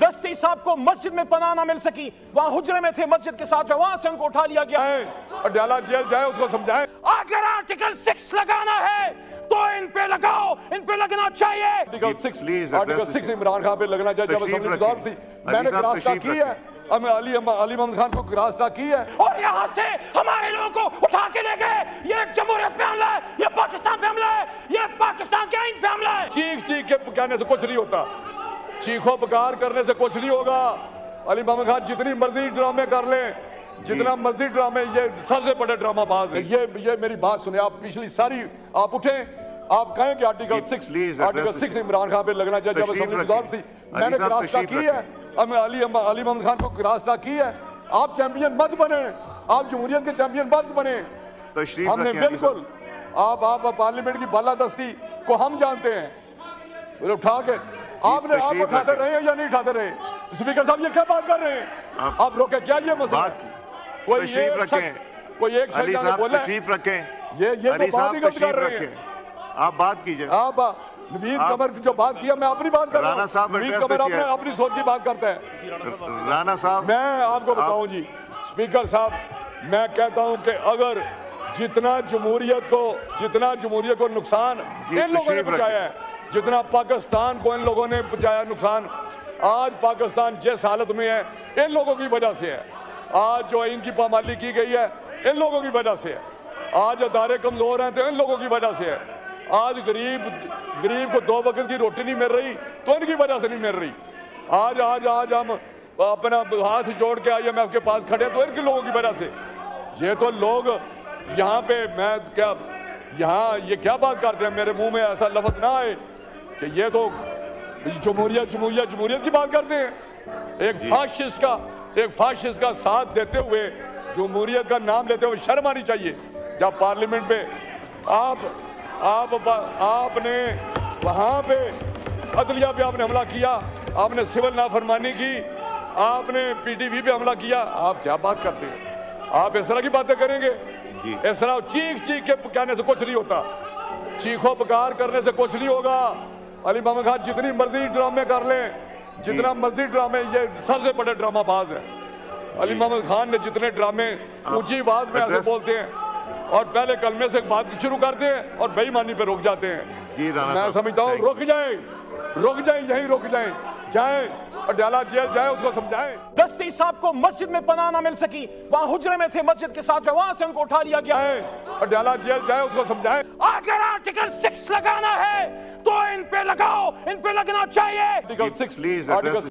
दस्ती साहब को मस्जिद में पनाह ना मिल सकी, वहां हुजरे में थे मस्जिद के साथ, वहां से उनको उठा लिया गया है। अडयाला जेल जाए, उसको समझाएं। अगर आर्टिकल 6 लगाना है तो इन पे लगाओ, इन पे लगना चाहिए। आर्टिकल 6 इमरान खान पे लगना चाहिए। जब असेंबली दौर थी, मैंने गिरफ्तार की है, अली मोहम्मद खान को गिरफ्तार की है, और यहाँ से हमारे लोगों को उठा के ले गए। ये जमहूरियत पे हमला है, ये पाकिस्तान पे हमला है, ये पाकिस्तान के आइन पे हमला है। चीख चीख के कहने से कुछ नहीं होता, चीखो पुकार करने से कुछ नहीं होगा। अली मोहम्मद खान जितनी मर्जी ड्रामे कर लें, जितना मर्जी ड्रामे, ये सबसे बड़े ड्रामाबाज है। ये मेरी बात सुने आप, पिछली सारी आप उठे, आप कहें कि आर्टिकल 6 इमरान खान पे लगना चाहिए। जब असेंबली दौर थी, मैंने गिरफ्तार की है, अली मोहम्मद खान को गिरफ्तार की है। आप चैंपियन मत बने, आप जमहूरियत के चैंपियन मत बने। हमने बिल्कुल आप पार्लियामेंट की बालादस्ती को हम जानते हैं। उठा के आपने आप उठाते रहे हैं या नहीं उठाते रहे? स्पीकर साहब ये क्या बात कर रहे हैं? आप रोके क्या ये मसला? कोई एक शख्स बोला ये तो बात ही गलत कर रहे हैं। आप बात कीजिए। आप नवीद कमर जो बात किया, मैं अपनी बात कर रहा हूं। नवीद कमर अपनी सोच की बात करता है। राणा साहब, मैं आपको बताऊं जी स्पीकर साहब, मैं कहता हूं कि अगर जितना जमहूरियत को नुकसान इन लोगों ने पहुंचाया है, जितना पाकिस्तान को इन लोगों ने पहुंचाया नुकसान, आज पाकिस्तान जिस हालत में है इन लोगों की वजह से है। आज जो इनकी पामाली की गई है इन लोगों की वजह से है। आज अदारे कमजोर हैं तो इन लोगों की वजह से है। आज गरीब को 2 वक्त की रोटी नहीं मिल रही तो इनकी वजह से नहीं मिल रही। आज हम अपना हाथ जोड़ के IMF के पास खड़े तो इनके लोगों की वजह से। ये तो लोग यहाँ पे ये क्या बात करते हैं, मेरे मुंह में ऐसा लफ्ज ना आए कि ये तो जमहूरियत की बात करते हैं। एक फाशिस्ट का साथ देते हुए जमहूरियत का नाम लेते हुए शर्म आनी चाहिए। जब पार्लियामेंट पे आपने वहां पे अदलिया पे आपने हमला किया, आपने सिविल नाफरमानी की, आपने PTV पे हमला किया, आप क्या बात करते हैं? आप इस तरह की बातें करेंगे? इस तरह चीख के कहने से कुछ नहीं होता, चीखो पुकार करने से कुछ नहीं होगा। अली मोहम्मद खान जितनी मर्जी ड्रामे कर लें, जितना मर्जी ड्रामे, ये सबसे बड़े ड्रामाबाज है। अली मोहम्मद खान ने जितने ड्रामे ऊंची आवाज में ऐसे बोलते हैं और पहले कलमे से बात शुरू करते हैं और बेईमानी पे रुक जाते हैं। मैं समझता हूँ रुक जाए, यहीं रुक जाए, अडयाला जेल जाए, उसको समझाएं। दस्ती साहब को मस्जिद में पनाह ना मिल सकी, वहां हुजरे में थे मस्जिद के साथ, वहां से उनको उठा लिया गया है। अडयाला जेल जाए, उसको समझाएं। अगर आर्टिकल 6 लगाना है तो इन पे लगाओ, इन पे लगना चाहिए। आर्टिकल